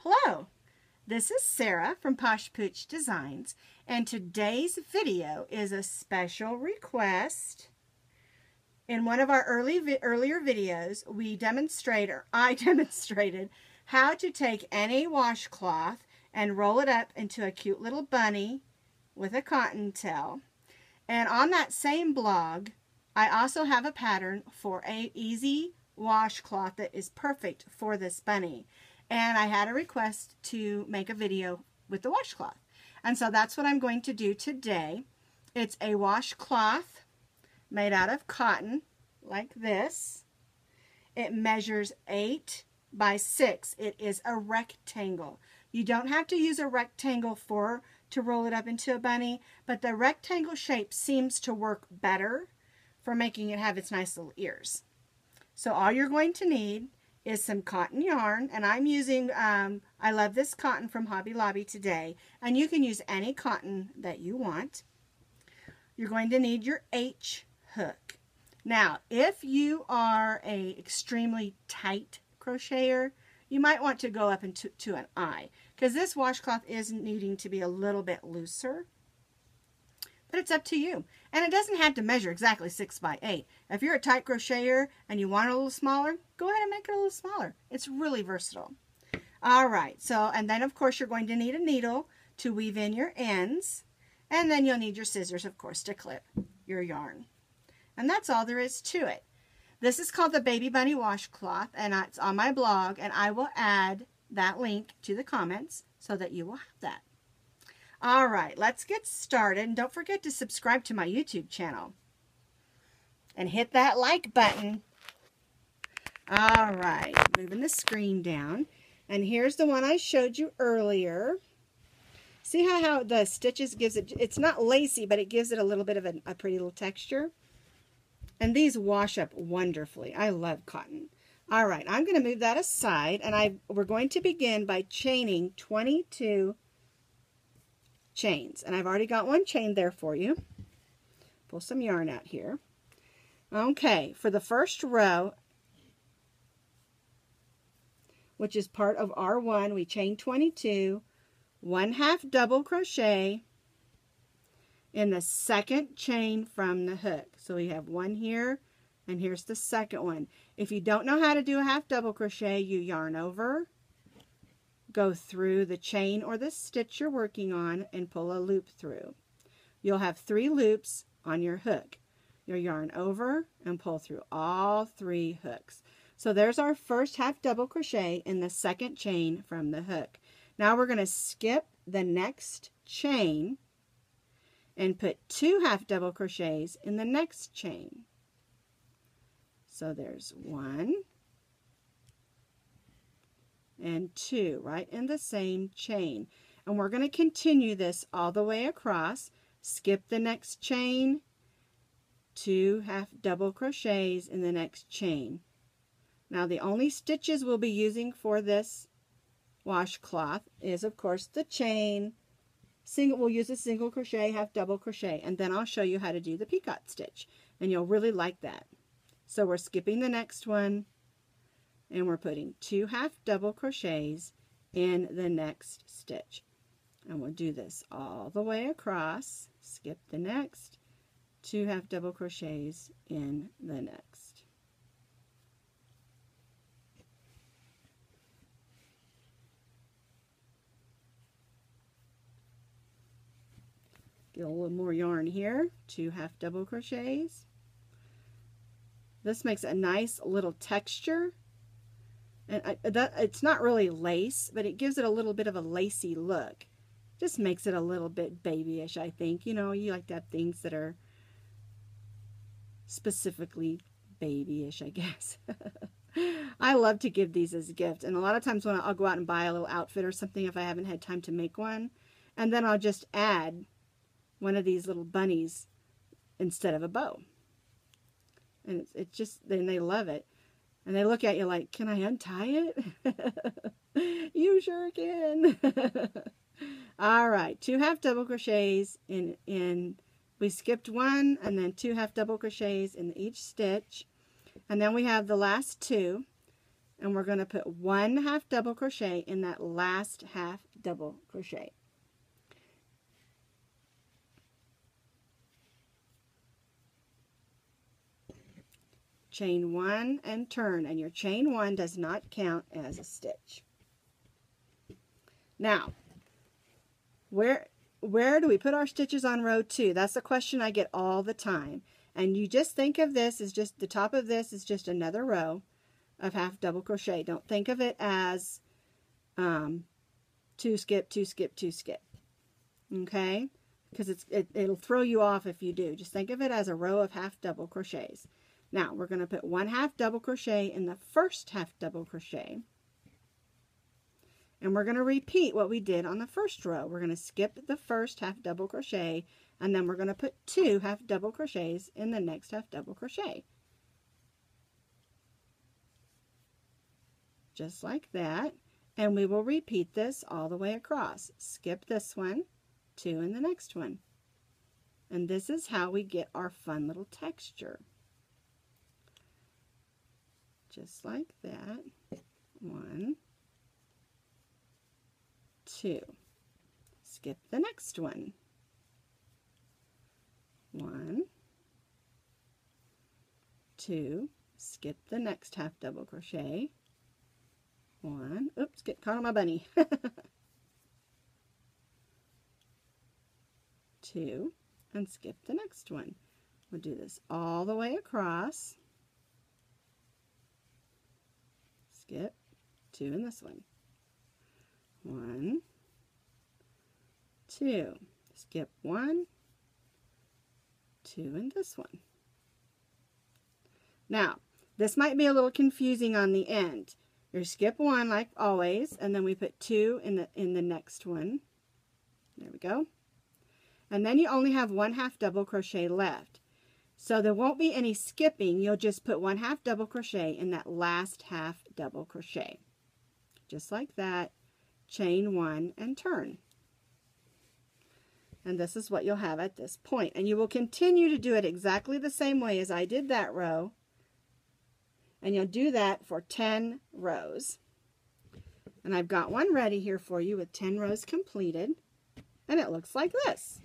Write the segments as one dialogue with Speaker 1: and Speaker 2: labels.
Speaker 1: Hello, this is Sarah from Posh Pooch Designs, and today's video is a special request. In one of our earlier videos, I demonstrated how to take any washcloth and roll it up into a cute little bunny with a cotton tail. And on that same blog, I also have a pattern for an easy washcloth that is perfect for this bunny. And I had a request to make a video with the washcloth. And so that's what I'm going to do today. It's a washcloth made out of cotton, like this. It measures 8 by 6. It is a rectangle. You don't have to use a rectangle to roll it up into a bunny, but the rectangle shape seems to work better for making it have its nice little ears. So all you're going to need is some cotton yarn, and I'm using, I love this cotton from Hobby Lobby today, and you can use any cotton that you want. You're going to need your H hook. Now, if you are a extremely tight crocheter, you might want to go up to an I, because this washcloth is needing to be a little bit looser. But it's up to you. And it doesn't have to measure exactly 6 by 8. If you're a tight crocheter and you want it a little smaller, go ahead and make it a little smaller. It's really versatile. Alright, so, and then of course you're going to need a needle to weave in your ends. And then you'll need your scissors, of course, to clip your yarn. And that's all there is to it. This is called the Baby Bunny Washcloth, and it's on my blog, and I will add that link to the comments so that you will have that. Alright, let's get started, and don't forget to subscribe to my YouTube channel. And hit that like button. Alright, moving the screen down. And here's the one I showed you earlier. See how the stitches gives it, it's not lacy, but it gives it a little bit of a pretty little texture. And these wash up wonderfully. I love cotton. Alright, I'm going to move that aside, and we're going to begin by chaining 22 chains, and I've already got one chain there for you. Pull some yarn out here. Okay, for the first row, which is part of R1, we chain 22, 1/2 double crochet in the second chain from the hook. So we have one here, and here's the second one. If you don't know how to do a 1/2 double crochet, you yarn over, go through the chain or the stitch you're working on, and pull a loop through. You'll have 3 loops on your hook. You'll yarn over and pull through all 3 hooks. So there's our first 1/2 double crochet in the second chain from the hook. Now we're going to skip the next chain and put 2 1/2 double crochets in the next chain. So there's 1 and 2 right in the same chain, and we're going to continue this all the way across. Skip the next chain, 2 1/2 double crochets in the next chain. Now the only stitches we'll be using for this washcloth is of course the chain. We'll use a single crochet, 1/2 double crochet, and then I'll show you how to do the picot stitch, and you'll really like that. So we're skipping the next one, and we're putting 2 1/2 double crochets in the next stitch. And we'll do this all the way across. Skip the next, 2 1/2 double crochets in the next. Get a little more yarn here, 2 1/2 double crochets. This makes a nice little texture. And it's not really lace, but it gives it a little bit of a lacy look. Just makes it a little bit babyish, I think. You know, you like to have things that are specifically babyish, I guess. I love to give these as a gift. And a lot of times when I'll go out and buy a little outfit or something if I haven't had time to make one. And then I'll just add one of these little bunnies instead of a bow. And it's just, then they love it. And they look at you like, can I untie it? You sure can. All right, 2 1/2 double crochets in, we skipped one, and then 2 1/2 double crochets in each stitch. And then we have the last 2. and we're going to put 1 half double crochet in that last half double crochet. Chain 1 and turn, and your chain 1 does not count as a stitch. Now, where do we put our stitches on row 2? That's a question I get all the time. And you just think of this as just the top of this is just another row of half double crochet. Don't think of it as 2 skip, 2 skip, 2 skip. Okay? Because it'll throw you off if you do. Just think of it as a row of half double crochets. Now we're going to put 1 half double crochet in the first half double crochet. And we're going to repeat what we did on the first row. We're going to skip the first half double crochet, and then we're going to put 2 half double crochets in the next half double crochet. Just like that. And we will repeat this all the way across. Skip this one, 2 in the next one. And this is how we get our fun little texture. Just like that. 1, 2. Skip the next one. 1, 2. Skip the next half double crochet. 1. Oops, get caught on my bunny. 2, and skip the next one. We'll do this all the way across. Skip 2 in this one. 1, 2. Skip 1, 2 in this one. Now, this might be a little confusing on the end. You skip 1 like always, and then we put 2 in the next one. There we go. And then you only have 1 half double crochet left. So there won't be any skipping. You'll just put 1 half double crochet in that last half double crochet. Just like that. Chain 1 and turn. And this is what you'll have at this point. And you will continue to do it exactly the same way as I did that row. And you'll do that for 10 rows. And I've got one ready here for you with 10 rows completed. And it looks like this.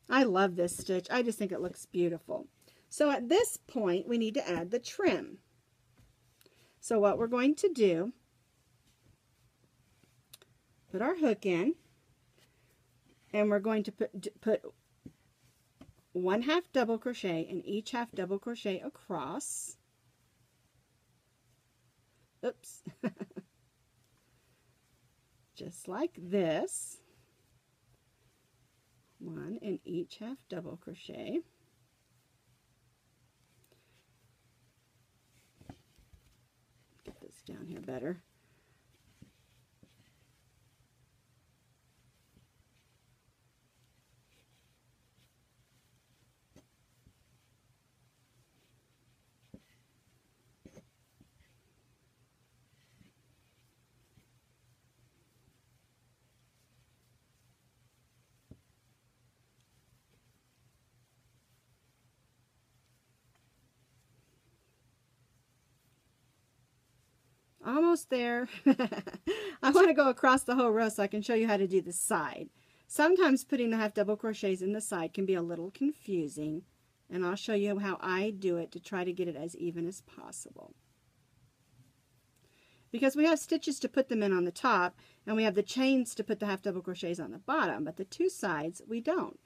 Speaker 1: I love this stitch. I just think it looks beautiful. So at this point, we need to add the trim. So what we're going to do, put our hook in, and we're going to put 1 half double crochet in each half double crochet across. Oops. Just like this. 1 in each half double crochet. Get this down here better. Almost there. I want to go across the whole row so I can show you how to do the side. Sometimes putting the half double crochets in the side can be a little confusing, and I'll show you how I do it to try to get it as even as possible. Because we have stitches to put them in on the top, and we have the chains to put the half double crochets on the bottom, but the two sides we don't.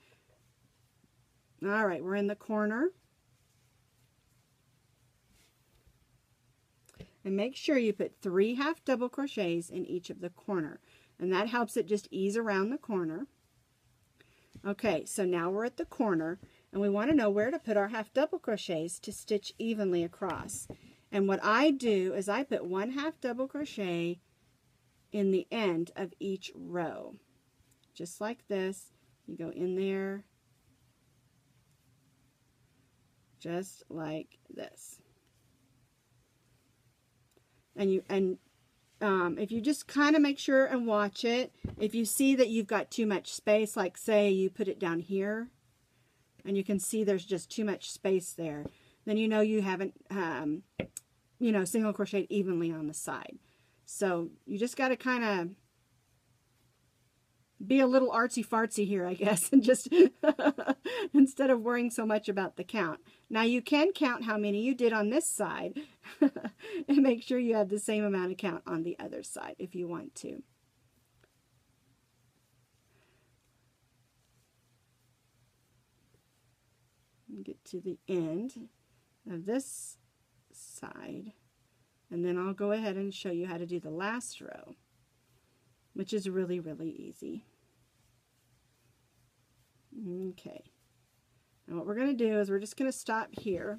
Speaker 1: All right, we're in the corner. And make sure you put 3 half double crochets in each of the corner, and that helps it just ease around the corner. Okay, so now we're at the corner, and we want to know where to put our half double crochets to stitch evenly across. And what I do is I put 1 half double crochet in the end of each row, just like this. You go in there just like this. And if you just kind of make sure and watch it, if you see that you've got too much space, like say you put it down here, and you can see there's just too much space there, then you know you haven't you know, single crocheted evenly on the side. So you just got to kind of be a little artsy-fartsy here, I guess, and just instead of worrying so much about the count. Now you can count how many you did on this side and make sure you have the same amount of count on the other side if you want to. Get to the end of this side, and then I'll go ahead and show you how to do the last row, which is really, really easy. Okay, now what we're going to do is we're just going to stop here,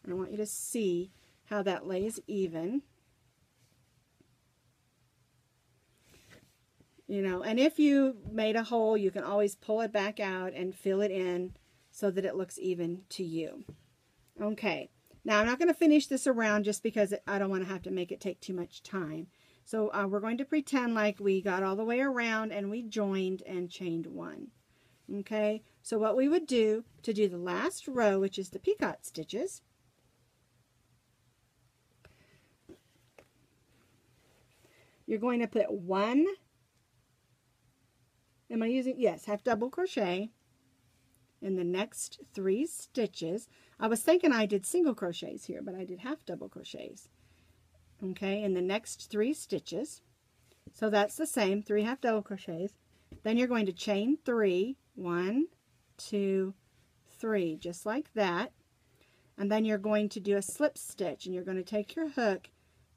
Speaker 1: and I want you to see how that lays even. You know, and if you made a hole, you can always pull it back out and fill it in so that it looks even to you. Okay, now I'm not going to finish this around just because I don't want to have to make it take too much time. So we're going to pretend like we got all the way around and we joined and chained one. Okay, so what we would do to do the last row, which is the picot stitches, you're going to put one, am I using, yes, half double crochet in the next 3 stitches. I was thinking I did single crochets here, but I did half double crochets. Okay, in the next 3 stitches. So that's the same, 3 half double crochets. Then you're going to chain 3, 1, 2, 3, just like that. And then you're going to do a slip stitch, and you're going to take your hook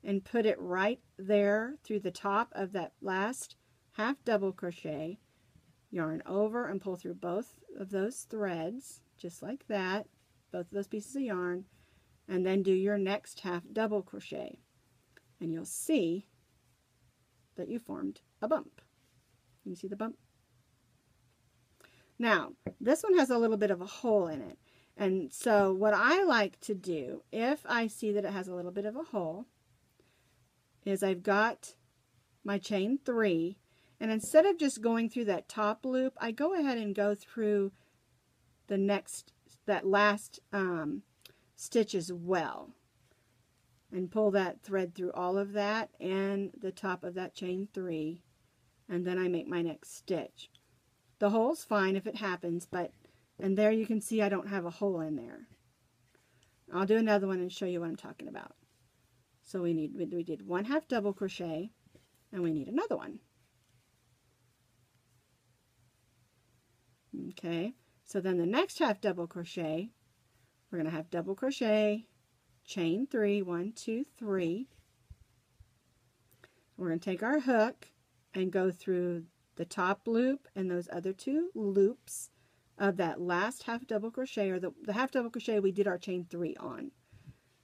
Speaker 1: and put it right there through the top of that last half double crochet. Yarn over and pull through both of those threads, just like that, both of those pieces of yarn, and then do your next half double crochet. And you'll see that you formed a bump. Can you see the bump? Now, this one has a little bit of a hole in it. And so what I like to do, if I see that it has a little bit of a hole, is I've got my chain 3, and instead of just going through that top loop, I go ahead and go through the next, that last stitch as well, and pull that thread through all of that and the top of that chain 3, and then I make my next stitch. The hole's fine if it happens, but, and there you can see I don't have a hole in there. I'll do another one and show you what I'm talking about. So we did 1 half double crochet, and we need another one. Okay, so then the next half double crochet, we're going to have double crochet, chain 3, 1, 2, 3. We're going to take our hook and go through the top loop and those other 2 loops of that last half double crochet, or the half double crochet we did our chain 3 on.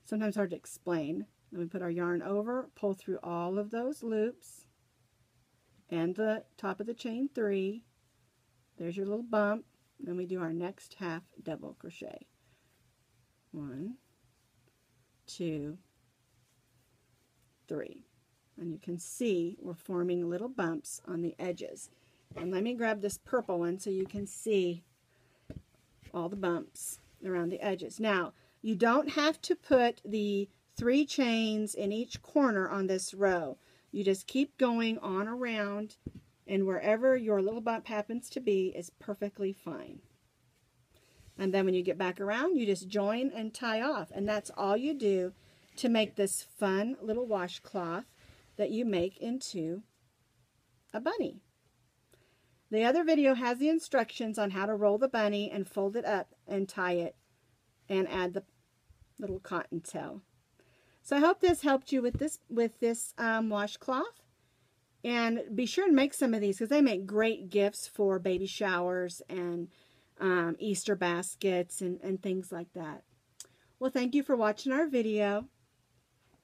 Speaker 1: Sometimes hard to explain. Then we put our yarn over, pull through all of those loops and the top of the chain 3. There's your little bump. Then we do our next half double crochet. 1, 2, 3. And you can see we're forming little bumps on the edges. And let me grab this purple one so you can see all the bumps around the edges. Now, you don't have to put the 3 chains in each corner on this row. You just keep going on around, and wherever your little bump happens to be is perfectly fine. And then when you get back around, you just join and tie off. And that's all you do to make this fun little washcloth that you make into a bunny. The other video has the instructions on how to roll the bunny and fold it up and tie it and add the little cotton tail. So I hope this helped you with this washcloth. And be sure to make some of these because they make great gifts for baby showers and Easter baskets and things like that. Well, thank you for watching our video,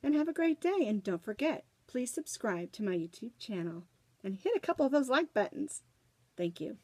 Speaker 1: and have a great day. And don't forget, please subscribe to my YouTube channel and hit a couple of those like buttons. Thank you.